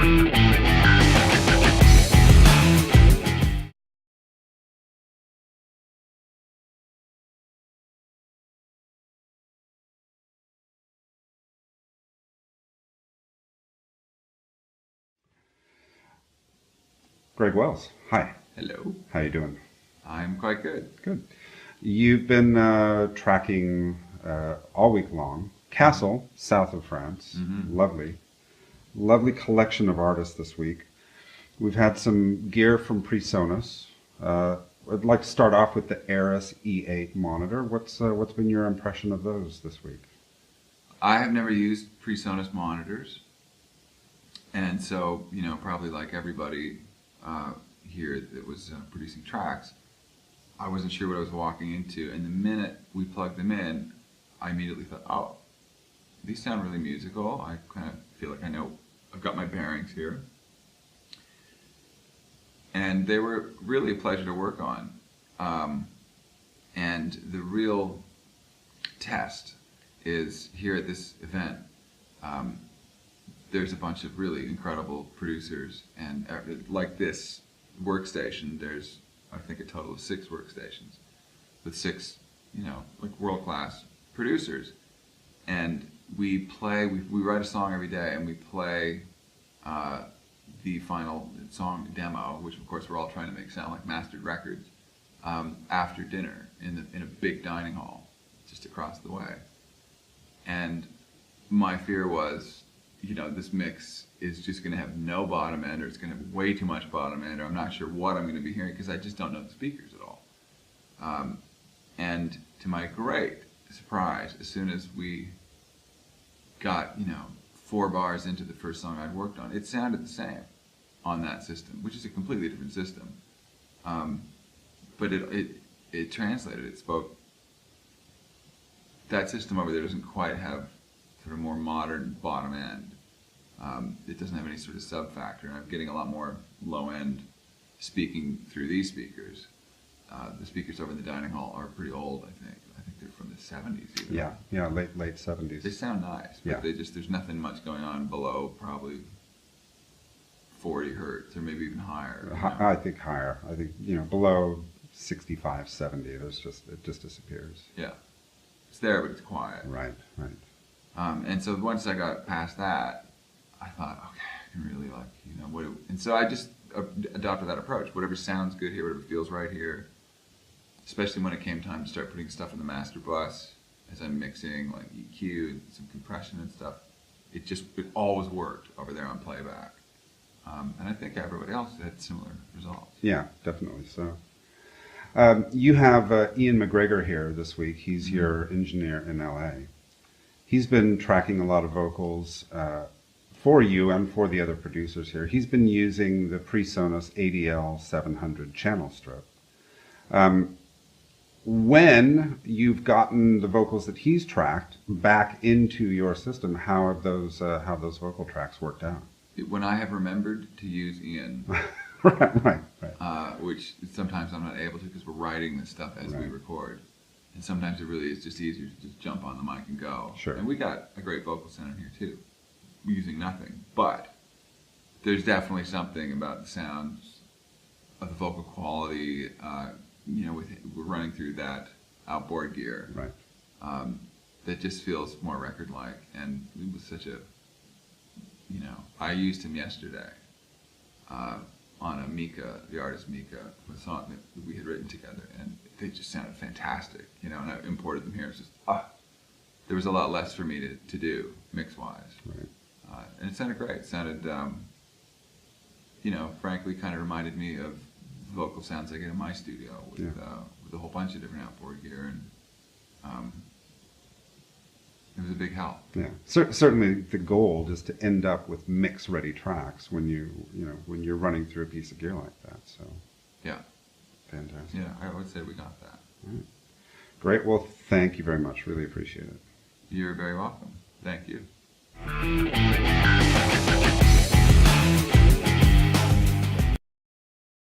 Greg Wells, hi. Hello. How you doing? I'm quite good. Good. You've been tracking all week long. Castle, south of France. Mm-hmm. Lovely. Lovely collection of artists this week. We've had some gear from PreSonus. I'd like to start off with the Eris E8 monitor. What's been your impression of those this week? I have never used PreSonus monitors, and so, probably like everybody here that was producing tracks, I wasn't sure what I was walking into, and the minute we plugged them in, I immediately thought, oh, these sound really musical. I kind of feel like I know I've got my bearings here. And they were really a pleasure to work on. And the real test is here at this event. There's a bunch of really incredible producers, and like this workstation, there's, I think, a total of 6 workstations with 6, like world-class producers. And we write a song every day, and we play the final song demo, which of course we're all trying to make sound like mastered records, after dinner in a big dining hall just across the way. And my fear was, this mix is just going to have no bottom end, or it's going to have way too much bottom end, or I'm not sure what I'm going to be hearing because I just don't know the speakers at all. And to my great surprise, as soon as we got 4 bars into the first song I'd worked on, it sounded the same on that system, which is a completely different system. But it translated. It spoke. That system over there doesn't quite have sort of more modern bottom end. It doesn't have any sort of sub factor, and I'm getting a lot more low end speaking through these speakers. The speakers over in the dining hall are pretty old, I think. I think they're from the 70s even. Yeah, late 70s. They sound nice, but there's nothing much going on below probably 40 hertz, or maybe even higher. I think higher. I think, below 65, 70, it just disappears. Yeah. It's there, but it's quiet. Right. And so once I got past that, I thought, okay, I can really and so I just adopted that approach. Whatever sounds good here, whatever feels right here, especially when it came time to start putting stuff in the master bus as I'm mixing, like EQ and some compression and stuff. It always worked over there on playback. And I think everybody else had similar results. Yeah, definitely so. You have Ian McGregor here this week. He's your engineer in LA. He's been tracking a lot of vocals for you and for the other producers here. He's been using the PreSonus ADL 700 channel strip. When you've gotten the vocals that he's tracked back into your system, how have those vocal tracks worked out? When I have remembered to use Ian, right. which sometimes I'm not able to because we're writing this stuff as we record, and sometimes it really is just easier to just jump on the mic and go. Sure. And we got a great vocal center here too, using nothing. But there's definitely something about the sounds of the vocal quality. We're running through that outboard gear, Right. that just feels more record-like, and it was such a, I used him yesterday on a Mika, the artist Mika, a song that we had written together, and they just sounded fantastic, and I imported them here. It's just, there was a lot less for me to do mix-wise, Right. and it sounded great. It sounded, frankly, kind of reminded me of vocal sounds I get in my studio with a whole bunch of different outboard gear, and it was a big help. Yeah, certainly the goal is to end up with mix-ready tracks when when you're running through a piece of gear like that. So Yeah. fantastic. Yeah, I would say we got that. Right. Great. Well, thank you very much. Really appreciate it. You're very welcome. Thank you.